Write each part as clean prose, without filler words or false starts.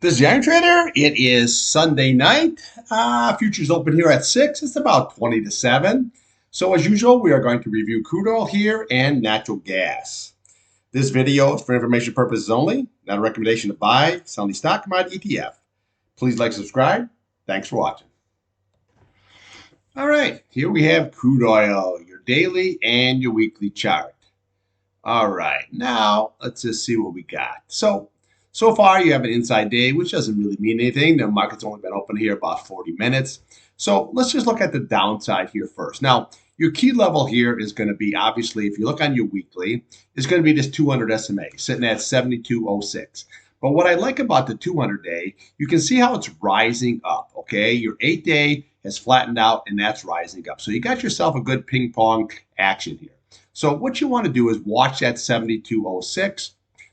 This is the Iron Trader. It is Sunday night. Futures open here at 6. It's about 20 to 7. So as usual, we are going to review crude oil here and natural gas. This video is for information purposes only, not a recommendation to buy, sell any stock, commodity, ETF. Please like, subscribe. Thanks for watching. All right, here we have crude oil, your daily and your weekly chart. All right, now let's just see what we got. So far, you have an inside day, which doesn't really mean anything. The market's only been open here about 40 minutes. So let's just look at the downside here first. Now, your key level here is going to be, obviously, if you look on your weekly, is going to be this 200 SMA sitting at 72.06. But what I like about the 200-day, you can see how it's rising up, okay? Your 8-day has flattened out, and that's rising up. So you got yourself a good ping pong action here. So what you want to do is watch that 72.06.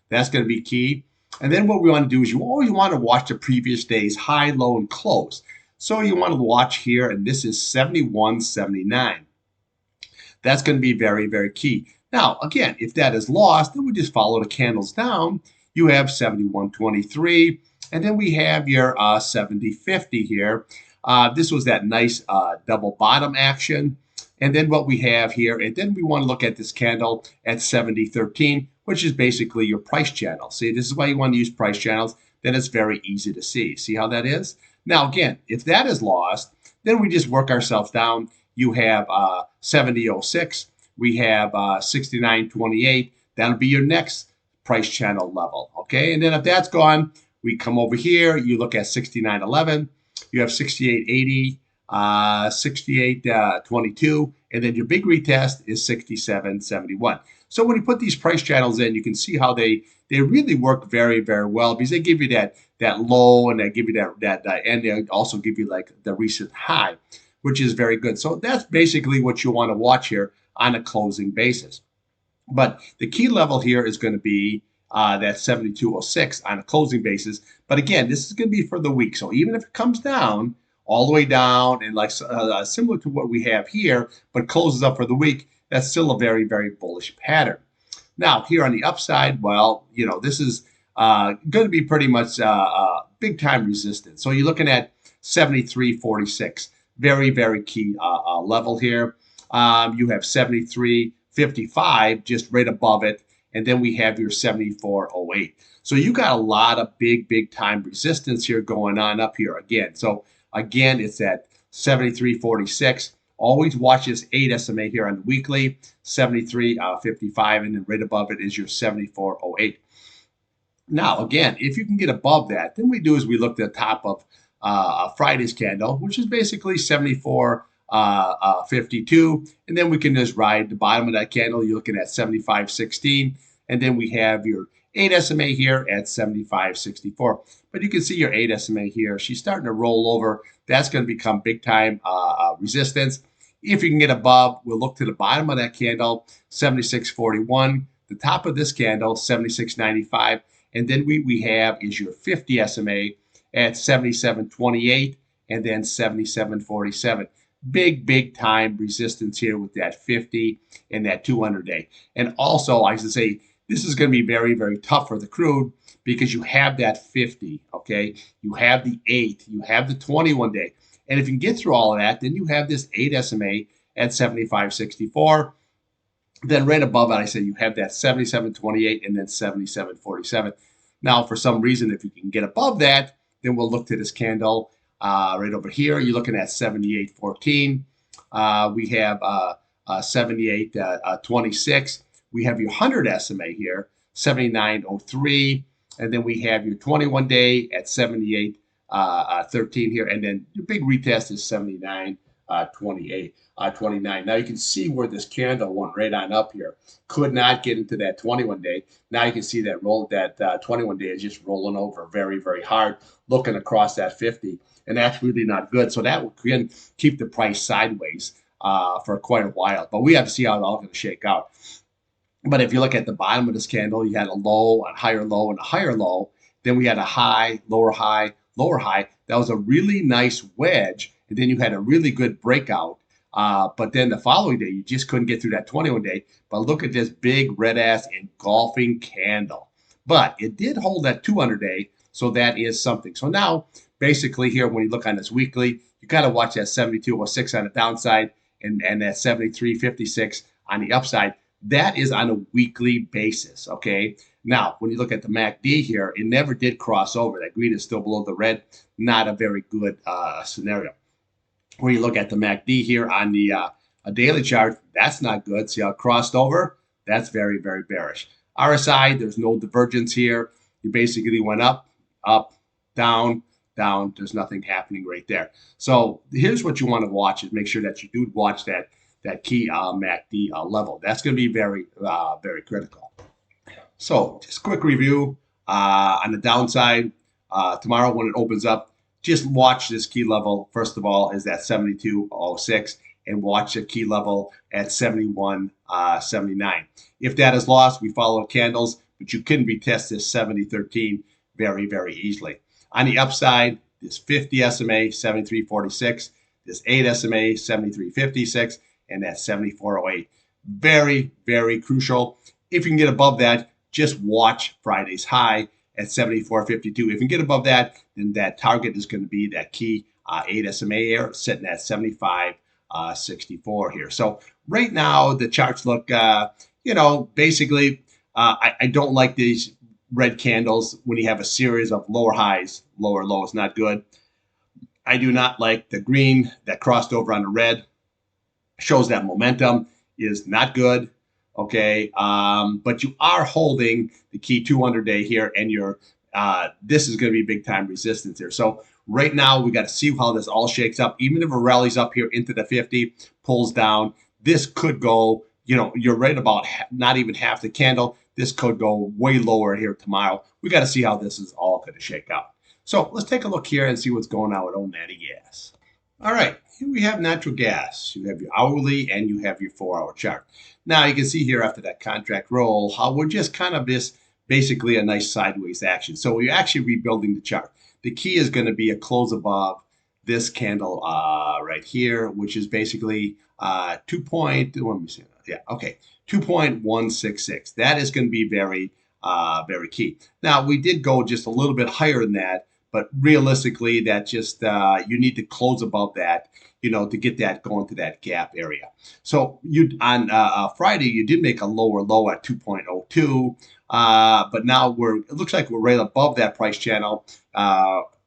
That's going to be key. And then what we want to do is you always want to watch the previous day's high, low, and close. So you want to watch here, and this is 71.79. That's going to be very, very key. Now, again, if that is lost, then we just follow the candles down. You have 71.23, and then we have your 70.50 here. This was that nice double bottom action. And then what we have here, and then we want to look at this candle at 70.13, which is basically your price channel. See, this is why you want to use price channels. Then it's very easy to see. See how that is? Now, again, if that is lost, then we just work ourselves down. You have 70.06. We have 69.28. That'll be your next price channel level, okay? And then if that's gone, we come over here. You look at 69.11. You have 68.80. 68.22, and then your big retest is 67.71. So when you put these price channels in, you can see how they really work very, very well because they give you that low, and they give you that and they also give you like the recent high, which is very good. So that's basically what you want to watch here on a closing basis. But the key level here is going to be that 72.06 on a closing basis. But again, this is going to be for the week. So even if it comes down all the way down and like similar to what we have here, but closes up for the week, that's still a very, very bullish pattern. Now, here on the upside, well, you know, this is going to be pretty much big time resistance. So you're looking at 73.46, very, very key level here. You have 73.55 just right above it, and then we have your 74.08. So you got a lot of big time resistance here going on up here again. So again, it's at 73.46. Always watch this 8 SMA here on the weekly, 73.55, and then right above it is your 74.08. Now, again, if you can get above that, then we do is we look at the top of Friday's candle, which is basically 74.52, and then we can just ride the bottom of that candle. You're looking at 75.16, and then we have your 8 SMA here at 75.64. But you can see your 8 SMA here. She's starting to roll over. That's going to become big time resistance. If you can get above, we'll look to the bottom of that candle, 76.41. The top of this candle, 76.95. And then we have is your 50 SMA at 77.28 and then 77.47. Big time resistance here with that 50 and that 200-day. And also, I should say, this is going to be very, very tough for the crude because you have that 50, okay? You have the 8, you have the 21-day. And if you can get through all of that, then you have this 8 SMA at 75.64. Then right above it, I say you have that 77.28 and then 77.47. Now, for some reason, if you can get above that, then we'll look to this candle right over here. You're looking at 78.14. We have 78.26. We have your 100 SMA here, 79.03, and then we have your 21-day at 78.13 here, and then your big retest is 79.29. Now you can see where this candle went right on up here. Could not get into that 21-day. Now you can see that 21-day is just rolling over very, very hard, looking across that 50, and that's really not good. So that will keep the price sideways for quite a while, but we have to see how it's all going to shake out. But if you look at the bottom of this candle, you had a low, a higher low, and a higher low. Then we had a high, lower high, lower high. That was a really nice wedge. And then you had a really good breakout. But then the following day, you just couldn't get through that 21-day. But look at this big red ass engulfing candle. But it did hold that 200-day So that is something. So now, basically here, when you look on this weekly, you got to watch that 72.06 on the downside and that 73.56 on the upside. That is on a weekly basis, okay? Now, when you look at the MACD here, it never did cross over. That green is still below the red. Not a very good scenario. When you look at the MACD here on the a daily chart, that's not good. See how it crossed over? That's very, very bearish. RSI, there's no divergence here. You basically went up, up, down, down. There's nothing happening right there. So here's what you want to watch is make sure that you do watch that key MACD level. That's going to be very, very critical. So just a quick review on the downside. Tomorrow when it opens up, just watch this key level. First of all, is that 72.06 and watch the key level at 71.79. If that is lost, we follow candles, but you can retest this 70.13 very, very easily. On the upside, this 50 SMA, 73.46, this 8 SMA, 73.56, and that 74.08. Very, very crucial. If you can get above that, just watch Friday's high at 74.52. If you can get above that, then that target is going to be that key 8 SMA here, sitting at 75.64 here. So right now, the charts look, basically, I don't like these red candles when you have a series of lower highs, lower lows, not good. I do not like the green that crossed over on the red. Shows that momentum is not good. Okay, but you are holding the key 200-day here, and this is going to be big time resistance here. So right now we got to see how this all shakes up. Even if it rallies up here into the 50, pulls down, this could go. You're right about not even half the candle. This could go way lower here tomorrow. We got to see how this is all going to shake out. So let's take a look here and see what's going on with old natty gas. All right, here we have natural gas. You have your hourly and you have your 4-hour chart. Now you can see here after that contract roll how we're just kind of basically a nice sideways action. So we're actually rebuilding the chart. The key is going to be a close above this candle right here, which is basically 2.166. That is going to be very, very key. Now we did go just a little bit higher than that. But realistically, that just you need to close above that, to get that going to that gap area. So on Friday, you did make a lower low at 2.02, but now it looks like we're right above that price channel.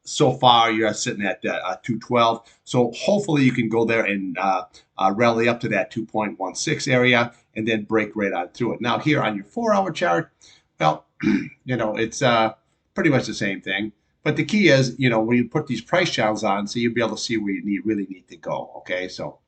So far, you're sitting at 212. So hopefully you can go there and rally up to that 2.16 area and then break right on through it. Now here on your 4-hour chart, well, it's pretty much the same thing. But the key is, when you put these price channels on, so you'll be able to see where you really need to go. Okay, so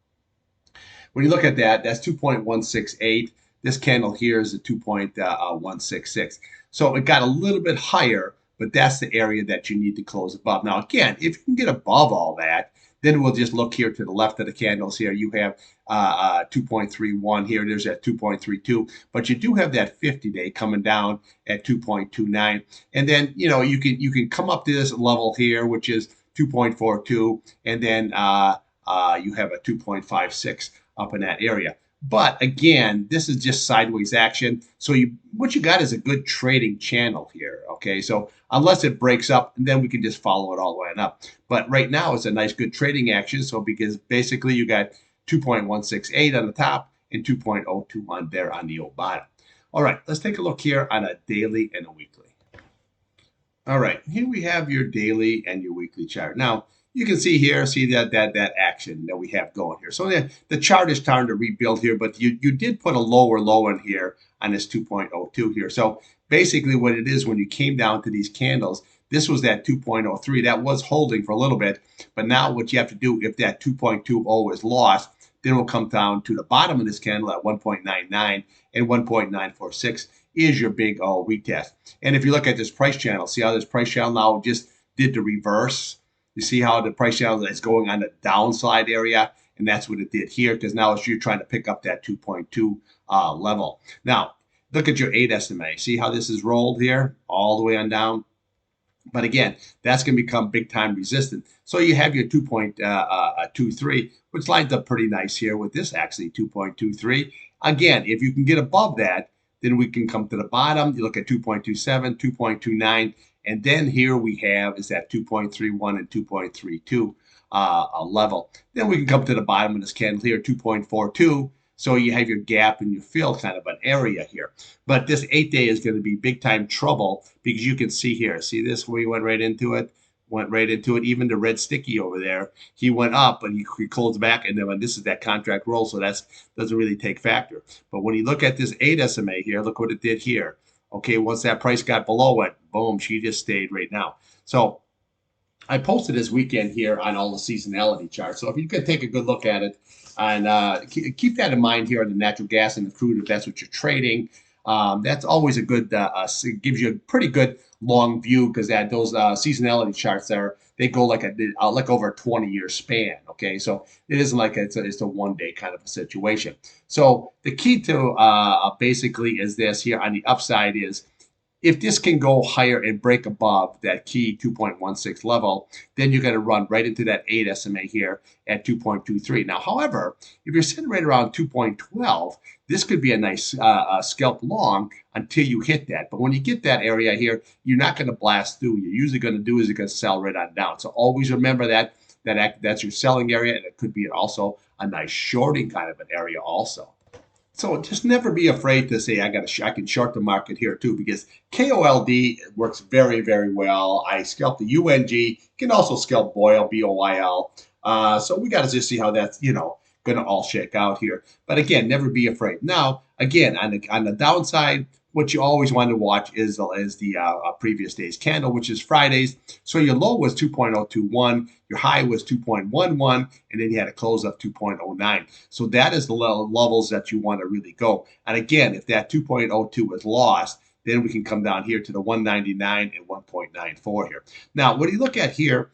when you look at that, that's 2.168. This candle here is a 2.166. So it got a little bit higher, but that's the area that you need to close above. Now, again, if you can get above all that, then we'll just look here to the left of the candles here. You have 2.31 here. There's that 2.32. But you do have that 50-day coming down at 2.29. And then, you can come up to this level here, which is 2.42. And then you have a 2.56 up in that area. But again, this is just sideways action. So what you got is a good trading channel here. Okay, so unless it breaks up, then we can just follow it all the way up. But right now, it's a nice, good trading action. So because basically you got 2.168 on the top and 2.02 on there on the old bottom. All right, let's take a look here on a daily and a weekly. All right, here we have your daily and your weekly chart. Now, you can see that action that we have going here. So the chart is starting to rebuild here, but you did put a lower low in here on this 2.02 here. So basically what it is, when you came down to these candles, this was that 2.03. That was holding for a little bit, but now what you have to do, if that 2.20 is lost, then it will come down to the bottom of this candle at 1.99 and 1.946 is your big retest. And if you look at this price channel, see how this price channel now just did the reverse. You see how the price channel is going on the downside area, and that's what it did here, because now you're trying to pick up that 2.2 level. Now, look at your 8 SMA. See how this is rolled here all the way on down? But again, that's going to become big time resistant. So you have your 2.23, which lines up pretty nice here with this actually 2.23. Again, if you can get above that, then we can come to the bottom. You look at 2.27, 2.29, And then here we have is that 2.31 and 2.32 level. Then we can come to the bottom of this candle here, 2.42. So you have your gap and you fill kind of an area here. But this 8-day is going to be big time trouble because you can see here. See this where you went right into it? Went right into it. Even the red sticky over there, he went up and he closed back. And then when this is that contract roll, so that doesn't really take factor. But when you look at this 8 SMA here, look what it did here. Okay, once that price got below it, boom, she just stayed right now. So I posted this weekend here on all the seasonality charts. So if you could take a good look at it and keep that in mind here on the natural gas and the crude, if that's what you're trading, that's always a good, it gives you a pretty good long view because that those seasonality charts there, they go like over a 20-year span. Okay, so it isn't like it's a one-day kind of a situation. So the key to basically is this here on the upside is if this can go higher and break above that key 2.16 level, then you're going to run right into that 8 SMA here at 2.23. Now, however, if you're sitting right around 2.12, this could be a nice scalp long until you hit that. But when you get that area here, you're not going to blast through. You're usually going to do is you're going to sell right on down. So always remember that's your selling area, and it could be also a nice shorting kind of an area also. So just never be afraid to say I can short the market here too, because KOLD works very, very well. I scalp the UNG, can also scalp BOYL, BOYL. So we got to just see how that's going to all shake out here. But again, never be afraid. Now again, on the downside, what you always want to watch is the previous day's candle, which is Friday's. So your low was 2.021, your high was 2.11, and then you had a close of 2.09. So that is the levels that you want to really go. And again, if that 2.02 is lost, then we can come down here to the 199 and 1.94 here. Now, when you look at here,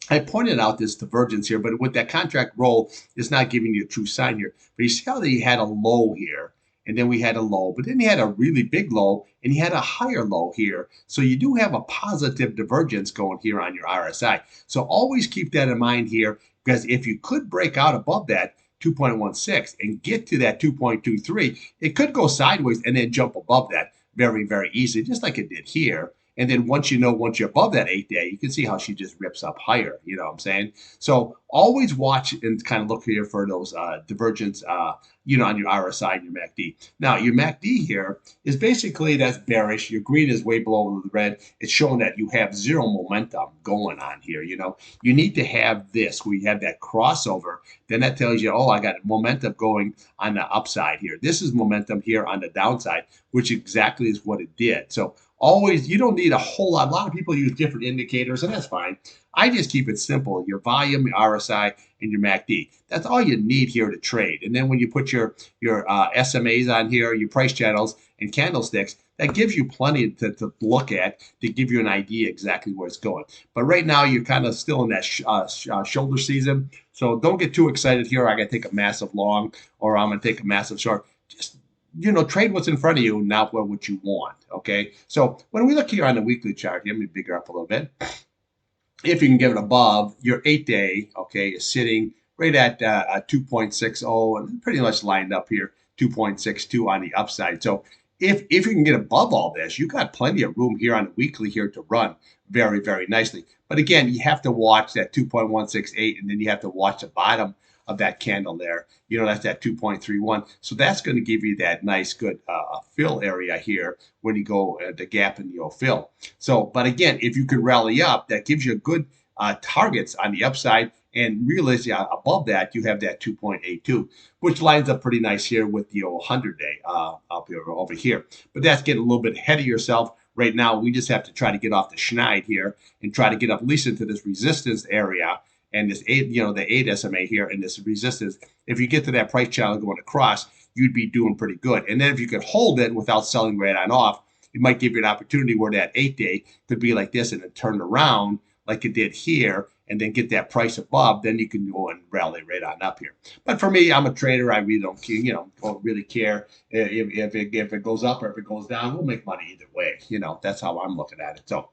I pointed out this divergence here, but with that contract roll, it's not giving you a true sign here. But you see how they had a low here, and then we had a low, but then you had a really big low, and you had a higher low here. So you do have a positive divergence going here on your RSI. So always keep that in mind here, because if you could break out above that 2.16 and get to that 2.23, it could go sideways and then jump above that very, very easily, just like it did here. And then once you're above that 8-day, you can see how she just rips up higher. You know what I'm saying? So always watch and kind of look here for those divergence, on your RSI and your MACD. Now, your MACD here is basically that's bearish. Your green is way below the red. It's showing that you have zero momentum going on here. You need to have this where you have that crossover. Then that tells you, oh, I got momentum going on the upside here. This is momentum here on the downside, which exactly is what it did. So always, you don't need a whole lot. A lot of people use different indicators, and that's fine. I just keep it simple. Your volume, your RSI, and your MACD. That's all you need here to trade. And then when you put your SMAs on here, your price channels and candlesticks, that gives you plenty to look at to give you an idea exactly where it's going. But right now, you're kind of still in that shoulder season. So don't get too excited here. I got to take a massive long or I'm going to take a massive short. Just trade what's in front of you, not what you want. Okay. So when we look here on the weekly chart, let me bigger up a little bit. If you can get it above your 8-day, okay, is sitting right at 2.60 and pretty much lined up here, 2.62 on the upside. So if you can get above all this, you got plenty of room here on the weekly here to run very, very nicely. But again, you have to watch that 2.168, and then you have to watch the bottom of that candle there. That's that 2.31. So that's going to give you that nice, good fill area here when you go the gap in the fill. So, but again, if you can rally up, that gives you good targets on the upside. And realistically, above that, you have that 2.82, which lines up pretty nice here with the 100-day up here over here. But that's getting a little bit ahead of yourself. Right now, we just have to try to get off the schneid here and try to get up at least into this resistance area. And this 8, the 8 SMA here and this resistance, if you get to that price channel going across, you'd be doing pretty good. And then if you could hold it without selling right on off, it might give you an opportunity where that 8-day could be like this and then turn around like it did here and then get that price above, then you can go and rally right on up here. But for me, I'm a trader. I really don't care, don't really care if it goes up or if it goes down. We'll make money either way. That's how I'm looking at it. So,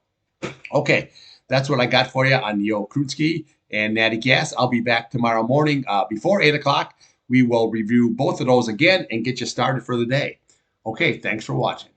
okay, that's what I got for you on the old Crude Ski and Natty Gas. I'll be back tomorrow morning before 8 o'clock. We will review both of those again and get you started for the day. Okay, thanks for watching.